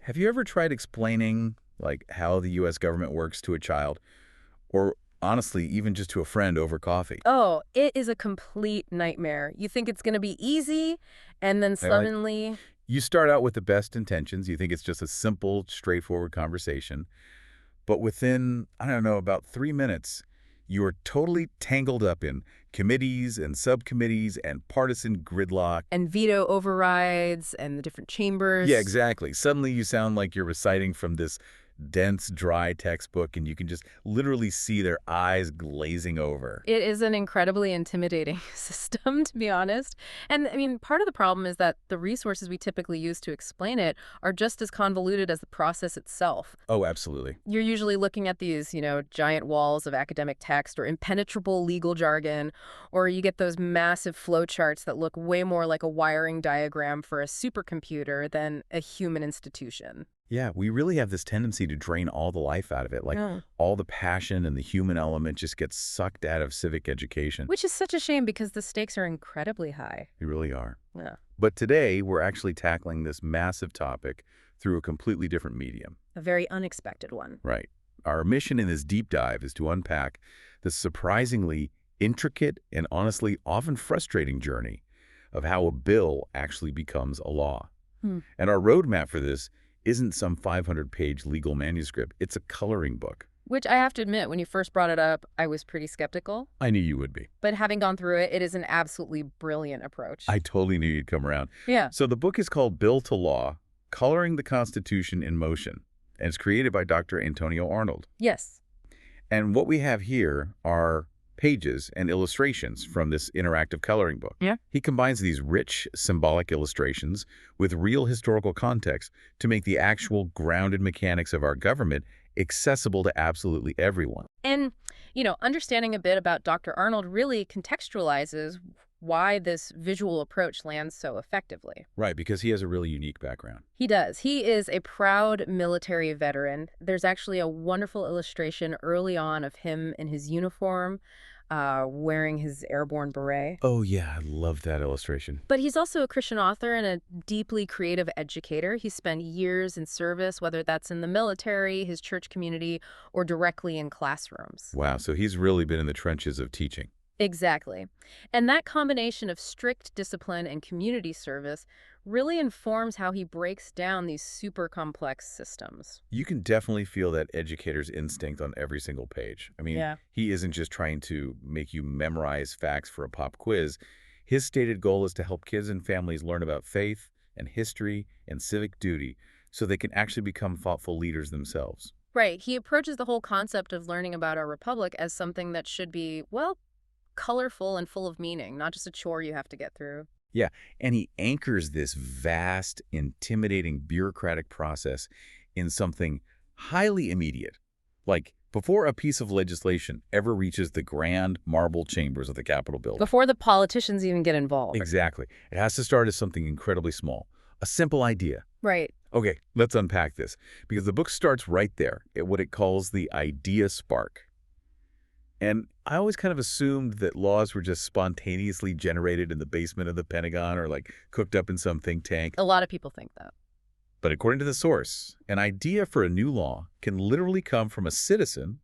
Have you ever tried explaining, like, how the U.S. government works to a child, or honestly, even just to a friend over coffee? Oh, it is a complete nightmare. You think it's going to be easy, and then Like, suddenly, you start out with the best intentions. You think it's just a simple, straightforward conversation. But within, I don't know, about 3 minutes, you are totally tangled up in committees and subcommittees and partisan gridlock. and veto overrides, and the different Yeah, chambers. exactly. Suddenly you sound like you're reciting from this dense, dry textbook, and you can just literally see their eyes glazing over. It is an incredibly intimidating system, to be honest. And I mean, part of the problem is that the resources we typically use to explain it are just as convoluted as the process itself. Oh, absolutely. You're usually looking at these, giant walls of academic text or impenetrable legal jargon, or you get those massive flowcharts that look way more like a wiring diagram for a supercomputer than a human institution. Yeah, we really have this tendency to drain all the life out of it. Like, Yeah. all the passion and the human element just gets sucked out of civic education. Which is such a shame because the stakes are incredibly high. They really are. Yeah. But today, we're actually tackling this massive topic through a completely different medium. A very unexpected one. Right. Our mission in this deep dive is to unpack the surprisingly intricate and honestly often frustrating journey of how a bill actually becomes a law. Hmm. And our roadmap for this isn't some 500-page legal manuscript. It's a coloring book. Which I have to admit, when you first brought it up, I was pretty skeptical. I knew you would be. But having gone through it, it is an absolutely brilliant approach. I totally knew you'd come around. Yeah. So the book is called Bill to Law, Coloring the Constitution in Motion, and it's created by Dr. Antonio Arnold. Yes. And what we have here are pages and illustrations from this interactive coloring book. Yeah. He combines these rich, symbolic illustrations with real historical context to make the actual grounded mechanics of our government accessible to absolutely everyone. And, understanding a bit about Dr. Arnold really contextualizes why this visual approach lands so effectively. Right, because he has a really unique background. He does. He is a proud military veteran. There's actually a wonderful illustration early on of him in his uniform, wearing his airborne beret. Oh, yeah, I love that illustration. But he's also a Christian author and a deeply creative educator. He spent years in service, whether that's in the military, his church community, or directly in classrooms. Wow, so he's really been in the trenches of teaching. Exactly. And that combination of strict discipline and community service really informs how he breaks down these super complex systems. You can definitely feel that educator's instinct on every single page. I mean, Yeah. he isn't just trying to make you memorize facts for a pop quiz. His stated goal is to help kids and families learn about faith and history and civic duty so they can actually become thoughtful leaders themselves. Right. He approaches the whole concept of learning about our republic as something that should be, well, colorful and full of meaning, not just a chore you have to get through. Yeah, and he anchors this vast, intimidating bureaucratic process in something highly immediate. Like, before a piece of legislation ever reaches the grand marble chambers of the Capitol building. Before the politicians even get involved. Exactly. It has to start as something incredibly small. A simple idea. Right. Okay, let's unpack this, because the book starts right there at what it calls the idea spark. And I always kind of assumed that laws were just spontaneously generated in the basement of the Pentagon or like cooked up in some think tank. A lot of people think that. But according to the source, an idea for a new law can literally come from a citizen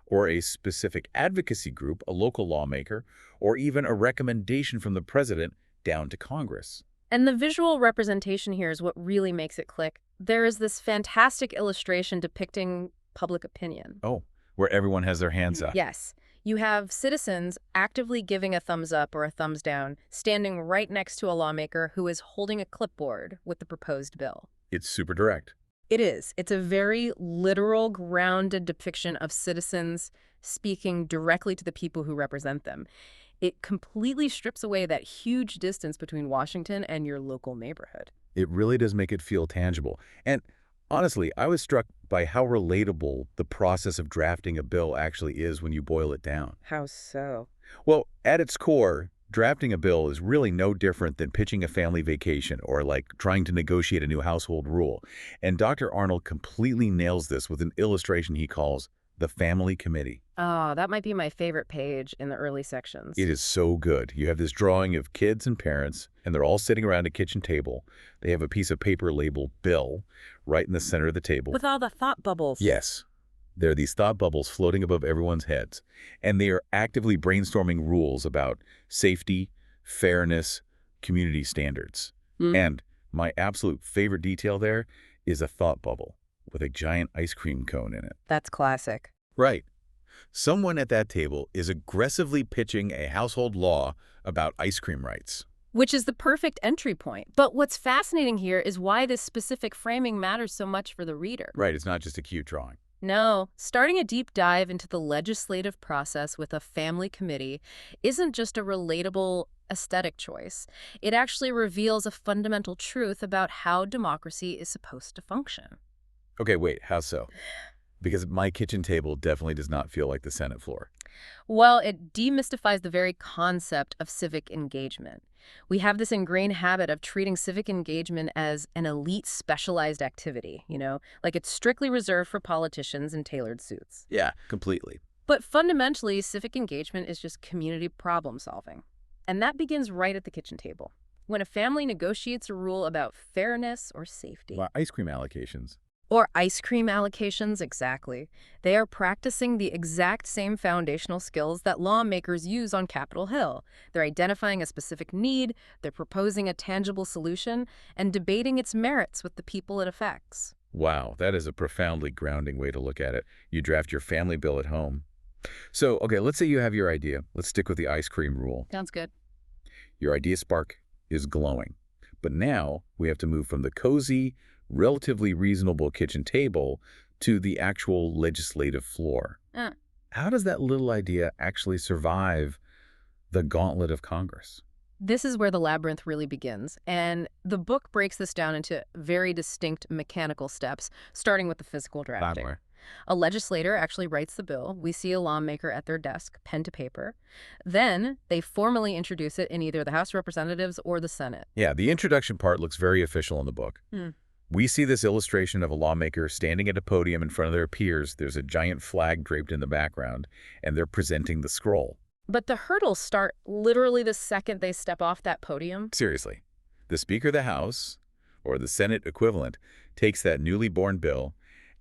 or a specific advocacy group, a local lawmaker, or even a recommendation from the president down to Congress. And the visual representation here is what really makes it click. There is this fantastic illustration depicting public opinion. Oh, where everyone has their hands up. Yes. You have citizens actively giving a thumbs up or a thumbs down, standing right next to a lawmaker who is holding a clipboard with the proposed bill. It's super direct. It is. It's a very literal, grounded depiction of citizens speaking directly to the people who represent them. It completely strips away that huge distance between Washington and your local neighborhood. It really does make it feel tangible. And honestly, I was struck by how relatable the process of drafting a bill actually is when you boil it down. How so? Well, at its core, drafting a bill is really no different than pitching a family vacation or like trying to negotiate a new household rule. And Dr. Arnold completely nails this with an illustration he calls the family committee. Oh, that might be my favorite page in the early sections. It is so good. You have this drawing of kids and parents, and they're all sitting around a kitchen table. They have a piece of paper labeled Bill right in the center of the table. With all the thought bubbles. Yes. There are these thought bubbles floating above everyone's heads, and they are actively brainstorming rules about safety, fairness, community standards. Mm. And my absolute favorite detail there is a thought bubble with a giant ice cream cone in it. That's classic. Right. Someone at that table is aggressively pitching a household law about ice cream rights. Which is the perfect entry point. But what's fascinating here is why this specific framing matters so much for the reader. Right, it's not just a cute drawing. No, starting a deep dive into the legislative process with a family committee isn't just a relatable aesthetic choice. It actually reveals a fundamental truth about how democracy is supposed to function. Okay, wait, how so? Because my kitchen table definitely does not feel like the Senate floor. Well, it demystifies the very concept of civic engagement. We have this ingrained habit of treating civic engagement as an elite specialized activity, like it's strictly reserved for politicians in tailored suits. Yeah, completely. But fundamentally, civic engagement is just community problem solving. And that begins right at the kitchen table, when a family negotiates a rule about fairness or safety. Well, ice cream allocations. Or ice cream allocations, exactly. They are practicing the exact same foundational skills that lawmakers use on Capitol Hill. They're identifying a specific need, they're proposing a tangible solution, and debating its merits with the people it affects. Wow, that is a profoundly grounding way to look at it. You draft your family bill at home. So, okay, let's say you have your idea. Let's stick with the ice cream rule. Sounds good. Your idea spark is glowing. But now we have to move from the cozy, relatively reasonable kitchen table to the actual legislative floor. How does that little idea actually survive the gauntlet of Congress? This is where the labyrinth really begins, and the book breaks this down into very distinct mechanical steps, starting with the physical drafting. A legislator actually writes the bill. We see a lawmaker at their desk, pen to paper. Then they formally introduce it in either the House of Representatives or the Senate. Yeah, the introduction part looks very official in the book. We see this illustration of a lawmaker standing at a podium in front of their peers. There's a giant flag draped in the background, and they're presenting the scroll. But the hurdles start literally the second they step off that podium. Seriously. The Speaker of the House, or the Senate equivalent, takes that newly born bill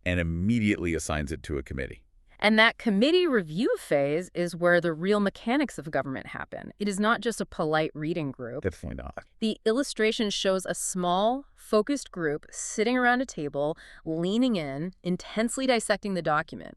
and immediately assigns it to a committee. And that committee review phase is where the real mechanics of government happen. It is not just a polite reading group. Definitely not. The illustration shows a small, focused group sitting around a table, leaning in, intensely dissecting the document.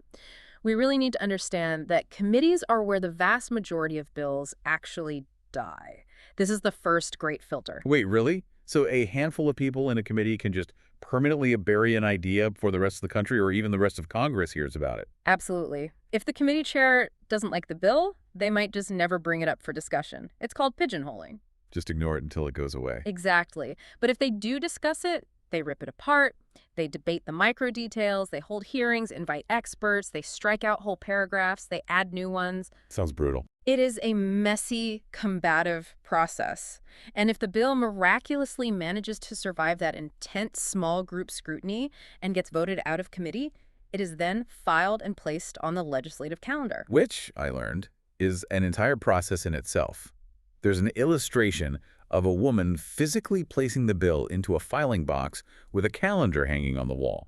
We really need to understand that committees are where the vast majority of bills actually die. This is the first great filter. Wait, really? So a handful of people in a committee can just permanently bury an idea before the rest of the country or even the rest of Congress hears about it? Absolutely. If the committee chair doesn't like the bill, they might just never bring it up for discussion. It's called pigeonholing. Just ignore it until it goes away. Exactly. But if they do discuss it, they rip it apart, they debate the micro details, they hold hearings, invite experts, they strike out whole paragraphs, they add new ones. Sounds brutal. It is a messy, combative process. And if the bill miraculously manages to survive that intense small group scrutiny and gets voted out of committee, it is then filed and placed on the legislative calendar. Which, I learned, is an entire process in itself. There's an illustration of a woman physically placing the bill into a filing box with a calendar hanging on the wall.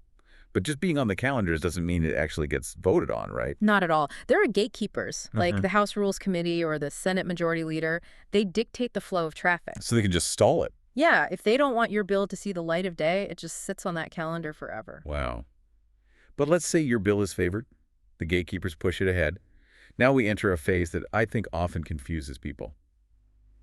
But just being on the calendars doesn't mean it actually gets voted on, right? Not at all. There are gatekeepers, like the House Rules Committee or the Senate Majority Leader. They dictate the flow of traffic. So they can just stall it. Yeah, if they don't want your bill to see the light of day, it just sits on that calendar forever. Wow. But let's say your bill is favored. The gatekeepers push it ahead. Now we enter a phase that I think often confuses people.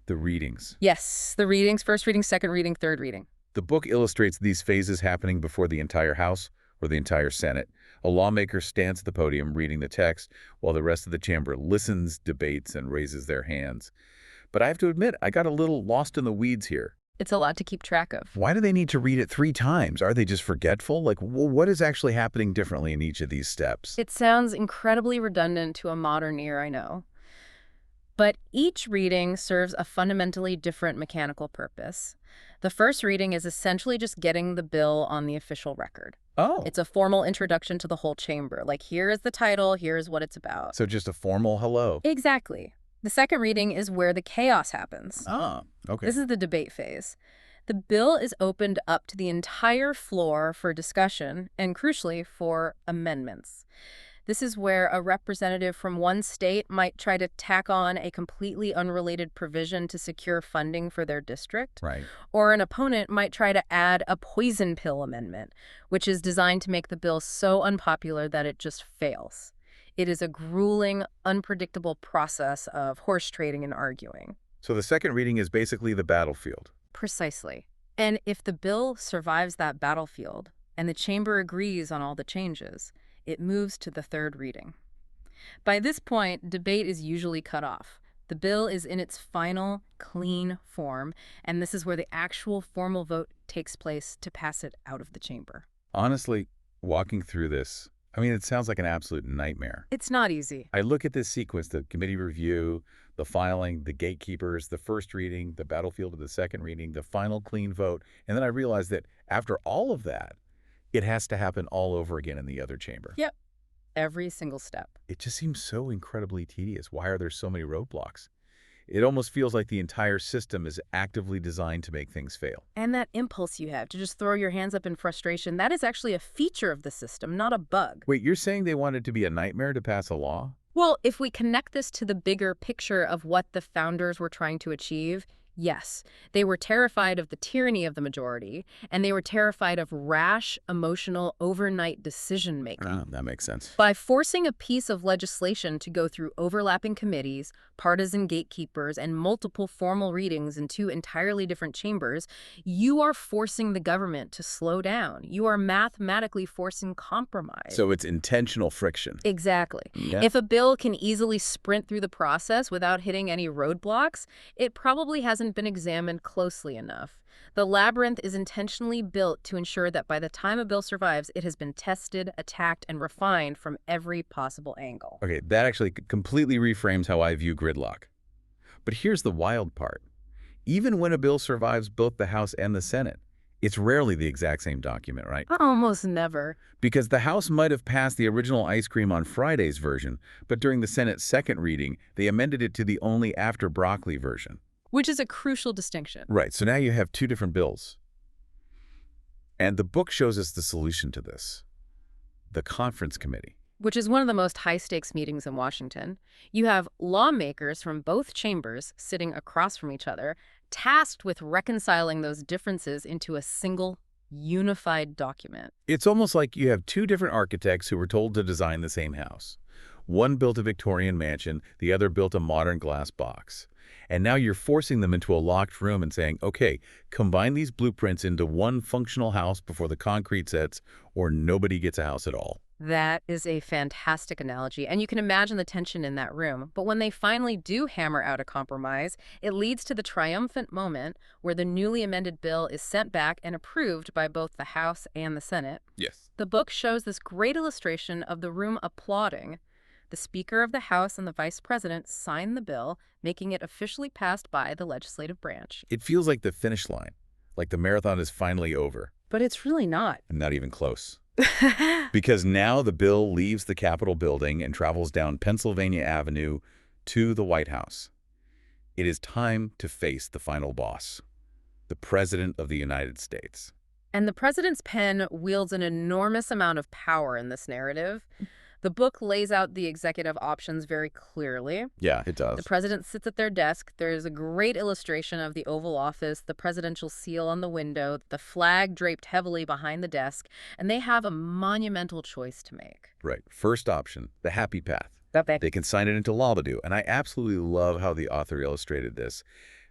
The readings. Yes, the readings, first reading, second reading, third reading. The book illustrates these phases happening before the entire House or the entire Senate. A lawmaker stands at the podium reading the text while the rest of the chamber listens, debates, and raises their hands. But I have to admit, I got a little lost in the weeds here. It's a lot to keep track of. Why do they need to read it 3 times? Are they just forgetful? Like, what is actually happening differently in each of these steps? It sounds incredibly redundant to a modern ear, I know. But each reading serves a fundamentally different mechanical purpose. The first reading is essentially just getting the bill on the official record. Oh, It's a formal introduction to the whole chamber. Like, here is the title, here's what it's about. so just a formal hello. Exactly. The second reading is where the chaos happens. Ah, okay. This is the debate phase. The bill is opened up to the entire floor for discussion and, crucially, for amendments. This is where a representative from one state might try to tack on a completely unrelated provision to secure funding for their district, Right. or an opponent might try to add a poison pill amendment, which is designed to make the bill so unpopular that it just fails. It is a grueling, unpredictable process of horse trading and arguing. So the second reading is basically the battlefield. Precisely. And if the bill survives that battlefield, and the chamber agrees on all the changes, it moves to the third reading. By this point, debate is usually cut off. The bill is in its final, clean form, and this is where the actual formal vote takes place to pass it out of the chamber. Honestly, walking through this, it sounds like an absolute nightmare. It's not easy. I look at this sequence, the committee review, the filing, the gatekeepers, the first reading, the battlefield of the second reading, the final clean vote, and then I realize that after all of that, it has to happen all over again in the other chamber. Yep. Every single step. It just seems so incredibly tedious. Why are there so many roadblocks? It almost feels like the entire system is actively designed to make things fail. And that impulse you have to just throw your hands up in frustration, that is actually a feature of the system, not a bug. Wait, you're saying they wanted to be a nightmare to pass a law? Well, if we connect this to the bigger picture of what the founders were trying to achieve, yes, they were terrified of the tyranny of the majority, and they were terrified of rash, emotional, overnight decision-making. That makes sense. By forcing a piece of legislation to go through overlapping committees, partisan gatekeepers, and multiple formal readings in two entirely different chambers, you are forcing the government to slow down. You are mathematically forcing compromise. So it's intentional friction. Exactly. Yeah. If a bill can easily sprint through the process without hitting any roadblocks, it probably hasn't been examined closely enough. The labyrinth is intentionally built to ensure that by the time a bill survives, it has been tested, attacked, and refined from every possible angle. Okay, that actually completely reframes how I view gridlock. But here's the wild part. Even when a bill survives both the House and the Senate, it's rarely the exact same document, right? Almost never. Because the House might have passed the original ice cream on Friday's version, but during the Senate's second reading, they amended it to the only after broccoli version. Which is a crucial distinction. Right, so now you have two different bills. And the book shows us the solution to this. The conference committee. Which is one of the most high-stakes meetings in Washington. You have lawmakers from both chambers sitting across from each other, tasked with reconciling those differences into a single, unified document. It's almost like you have two different architects who were told to design the same house. One built a Victorian mansion, the other built a modern glass box. And now you're forcing them into a locked room and saying, okay, combine these blueprints into one functional house before the concrete sets, or nobody gets a house at all. That is a fantastic analogy, and you can imagine the tension in that room. But when they finally do hammer out a compromise, it leads to the triumphant moment where the newly amended bill is sent back and approved by both the House and the Senate. Yes. The book shows this great illustration of the room applauding. The Speaker of the House and the Vice President sign the bill, making it officially passed by the legislative branch. It feels like the finish line, like the marathon is finally over. But it's really not. And not even close. Because now the bill leaves the Capitol building and travels down Pennsylvania Avenue to the White House. It is time to face the final boss, the President of the United States. And the president's pen wields an enormous amount of power in this narrative. The book lays out the executive options very clearly. Yeah, it does. The president sits at their desk. There's a great illustration of the Oval Office, the presidential seal on the window, the flag draped heavily behind the desk, and they have a monumental choice to make. Right. First option, the happy path. Okay. They can sign it into law to do. And I absolutely love how the author illustrated this.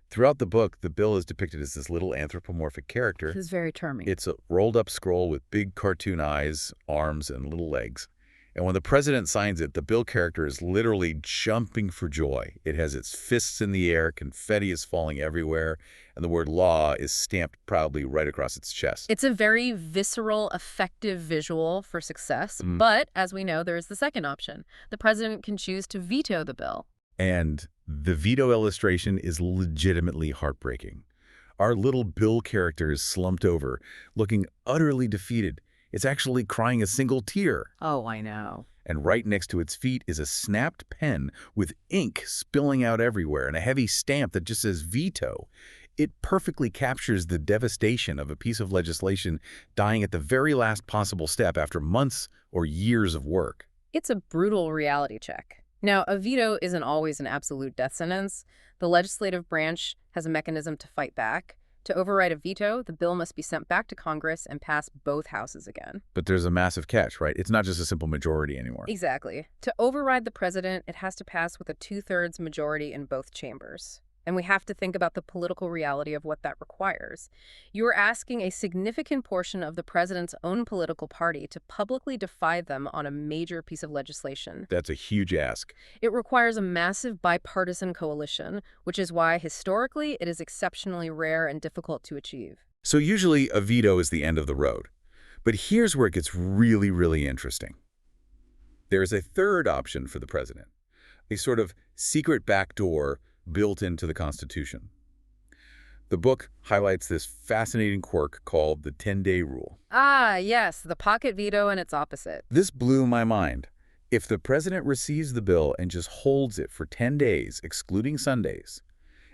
Throughout the book, the bill is depicted as this little anthropomorphic character. This is very charming. It's a rolled-up scroll with big cartoon eyes, arms, and little legs. And when the president signs it, the bill character is literally jumping for joy. It has its fists in the air, confetti is falling everywhere, and the word law is stamped proudly right across its chest. It's a very visceral, effective visual for success. But, as we know, there is the second option. The president can choose to veto the bill. And The veto illustration is legitimately heartbreaking. Our little Bill character is slumped over, looking utterly defeated. It's actually crying a single tear. Oh, I know. And right next to its feet is a snapped pen with ink spilling out everywhere and a heavy stamp that just says veto. It perfectly captures the devastation of a piece of legislation dying at the very last possible step after months or years of work. It's a brutal reality check. Now, a veto isn't always an absolute death sentence. The legislative branch has a mechanism to fight back. To override a veto, the bill must be sent back to Congress and pass both houses again. But there's a massive catch, right? It's not just a simple majority anymore. Exactly. To override the president, it has to pass with a two-thirds majority in both chambers. And we have to think about the political reality of what that requires. You are asking a significant portion of the president's own political party to publicly defy them on a major piece of legislation. That's a huge ask. It requires a massive bipartisan coalition, which is why, historically, it is exceptionally rare and difficult to achieve. So usually a veto is the end of the road. But here's where it gets really, really interesting. There's a third option for the president, a sort of secret backdoor built into the Constitution. The book highlights this fascinating quirk called the 10-day rule. Ah, yes, the pocket veto and its opposite. This blew my mind. If the president receives the bill and just holds it for 10 days, excluding Sundays,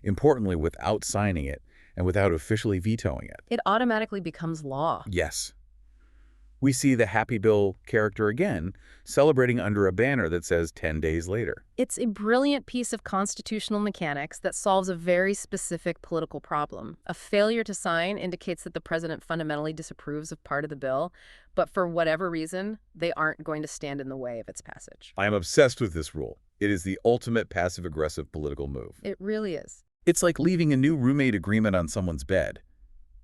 importantly without signing it and without officially vetoing it, It automatically becomes law. yes, we see the Happy Bill character again, celebrating under a banner that says 10 days later. It's a brilliant piece of constitutional mechanics that solves a very specific political problem. A failure to sign indicates that the president fundamentally disapproves of part of the bill, but for whatever reason, they aren't going to stand in the way of its passage. I am obsessed with this rule. It is the ultimate passive-aggressive political move. It really is. It's like leaving a new roommate agreement on someone's bed.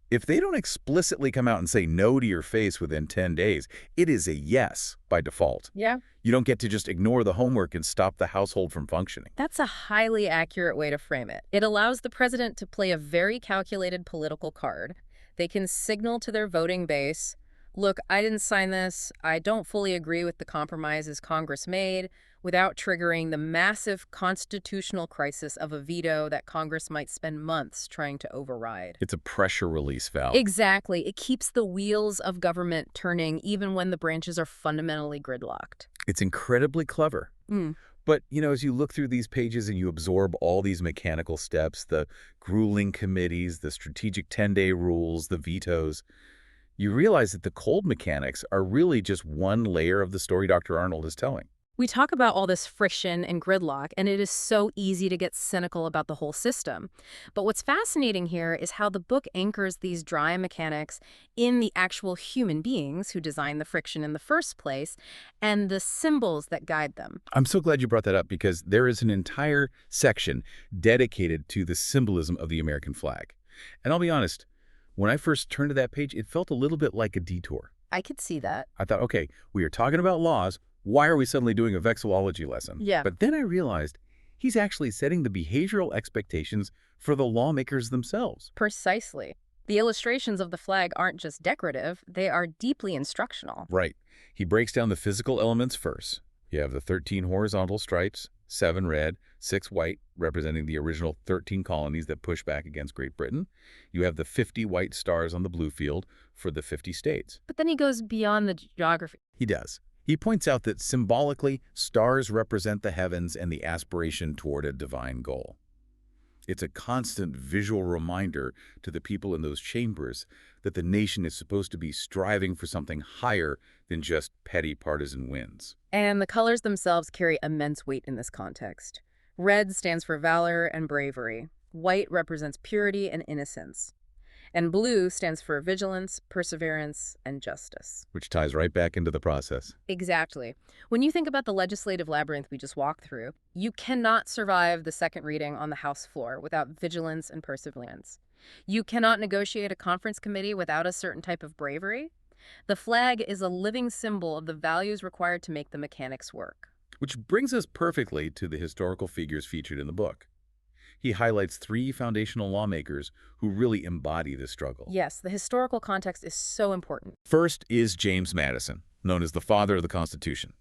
If they don't explicitly come out and say no to your face within 10 days, it is a yes by default. Yeah. You don't get to just ignore the homework and stop the household from functioning. That's a highly accurate way to frame it. It allows the president to play a very calculated political card. They can signal to their voting base, look, I didn't sign this, I don't fully agree with the compromises Congress made, without triggering the massive constitutional crisis of a veto that Congress might spend months trying to override. It's a pressure release valve. Exactly. It keeps the wheels of government turning even when the branches are fundamentally gridlocked. It's incredibly clever. But, as you look through these pages and you absorb all these mechanical steps, the grueling committees, the strategic 10-day rules, the vetoes, you realize that the cold mechanics are really just one layer of the story Dr. Arnold is telling. We talk about all this friction and gridlock, and it is so easy to get cynical about the whole system. But what's fascinating here is how the book anchors these dry mechanics in the actual human beings who design the friction in the first place and the symbols that guide them. I'm so glad you brought that up because there is an entire section dedicated to the symbolism of the American flag. And I'll be honest, when I first turned to that page, it felt a little bit like a detour. I could see that. I thought, okay, we are talking about laws. Why are we suddenly doing a vexillology lesson? Yeah. But then I realized he's actually setting the behavioral expectations for the lawmakers themselves. Precisely. The illustrations of the flag aren't just decorative, they are deeply instructional. Right. He breaks down the physical elements first. You have the 13 horizontal stripes, 7 red, 6 white, representing the original 13 colonies that push back against Great Britain. You have the 50 white stars on the blue field for the 50 states. But then he goes beyond the geography. He does. He points out that symbolically, stars represent the heavens and the aspiration toward a divine goal. It's a constant visual reminder to the people in those chambers that the nation is supposed to be striving for something higher than just petty partisan wins. And the colors themselves carry immense weight in this context. Red stands for valor and bravery. White represents purity and innocence. And blue stands for vigilance, perseverance, and justice. Which ties right back into the process. Exactly. When you think about the legislative labyrinth we just walked through, you cannot survive the second reading on the House floor without vigilance and perseverance. You cannot negotiate a conference committee without a certain type of bravery. The flag is a living symbol of the values required to make the mechanics work. Which brings us perfectly to the historical figures featured in the book. He highlights 3 foundational lawmakers who really embody this struggle. Yes, the historical context is so important. First is James Madison, known as the father of the Constitution.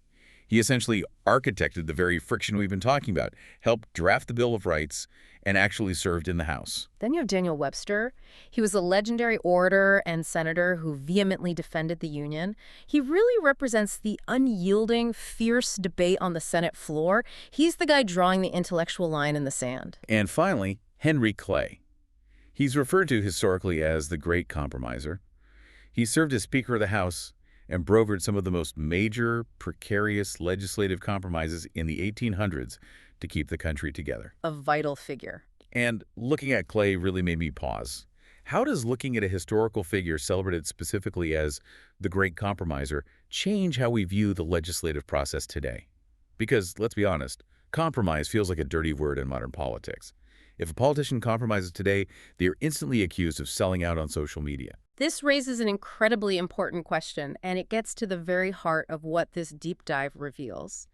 He essentially architected the very friction we've been talking about, helped draft the Bill of Rights, and actually served in the House. Then you have Daniel Webster. He was a legendary orator and senator who vehemently defended the Union. He really represents the unyielding, fierce debate on the Senate floor. He's the guy drawing the intellectual line in the sand. And finally, Henry Clay. He's referred to historically as the Great Compromiser. He served as Speaker of the House and brokered some of the most major, precarious legislative compromises in the 1800s to keep the country together. A vital figure. And looking at Clay really made me pause. How does looking at a historical figure celebrated specifically as the Great Compromiser change how we view the legislative process today? Because, let's be honest, compromise feels like a dirty word in modern politics. If a politician compromises today, they are instantly accused of selling out on social media. This raises an incredibly important question, and it gets to the very heart of what this deep dive reveals.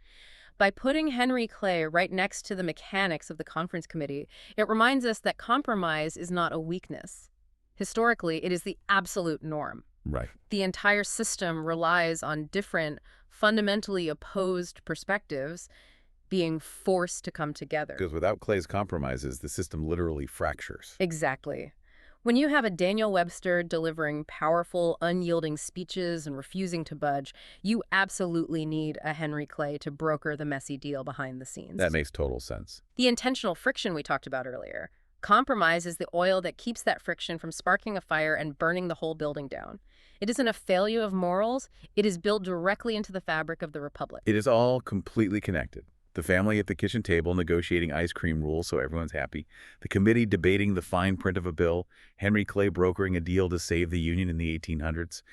By putting Henry Clay right next to the mechanics of the conference committee, it reminds us that compromise is not a weakness. Historically, it is the absolute norm. Right. The entire system relies on different, fundamentally opposed perspectives being forced to come together. Because without Clay's compromises, the system literally fractures. Exactly. When you have a Daniel Webster delivering powerful, unyielding speeches and refusing to budge, you absolutely need a Henry Clay to broker the messy deal behind the scenes. That makes total sense. The intentional friction we talked about earlier. Compromise is the oil that keeps that friction from sparking a fire and burning the whole building down. It isn't a failure of morals. It is built directly into the fabric of the republic. It is all completely connected. The family at the kitchen table negotiating ice cream rules so everyone's happy, the committee debating the fine print of a bill, Henry Clay brokering a deal to save the Union in the 1800s.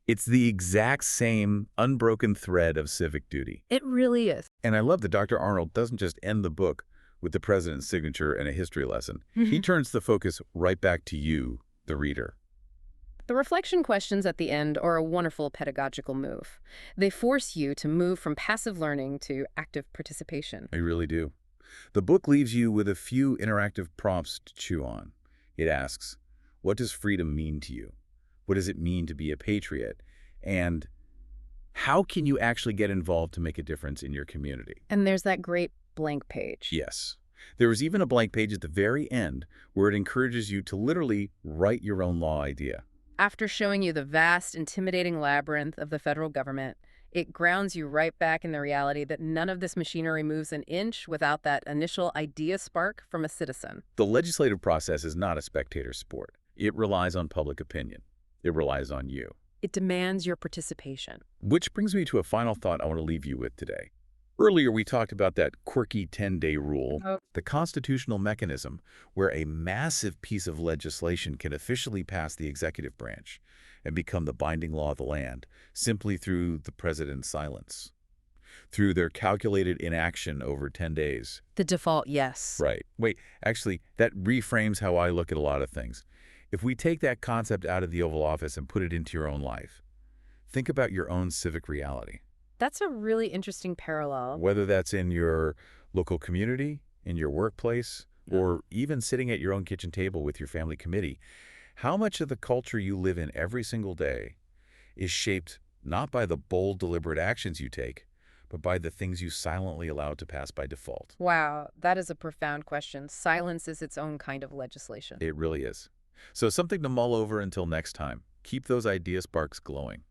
It's the exact same unbroken thread of civic duty. It really is. And I love that Dr. Arnold doesn't just end the book with the president's signature and a history lesson. He turns the focus right back to you, the reader. The reflection questions at the end are a wonderful pedagogical move. They force you to move from passive learning to active participation. I really do. The book leaves you with a few interactive prompts to chew on. It asks, what does freedom mean to you? What does it mean to be a patriot? And how can you actually get involved to make a difference in your community? And there's that great blank page. Yes. There is even a blank page at the very end where it encourages you to literally write your own law idea. After showing you the vast, intimidating labyrinth of the federal government, it grounds you right back in the reality that none of this machinery moves an inch without that initial idea spark from a citizen. The legislative process is not a spectator sport. It relies on public opinion. It relies on you. It demands your participation. Which brings me to a final thought I want to leave you with today. Earlier, we talked about that quirky 10-day rule, the constitutional mechanism where a massive piece of legislation can officially pass the executive branch and become the binding law of the land simply through the president's silence, through their calculated inaction over 10 days. The default, yes. Right. Wait, actually, that reframes how I look at a lot of things. If we take that concept out of the Oval Office and put it into your own life, think about your own civic reality. That's a really interesting parallel. Whether that's in your local community, in your workplace, or even sitting at your own kitchen table with your family committee, how much of the culture you live in every single day is shaped not by the bold, deliberate actions you take, but by the things you silently allow to pass by default? Wow, that is a profound question. Silence is its own kind of legislation. It really is. So something to mull over until next time. Keep those idea sparks glowing.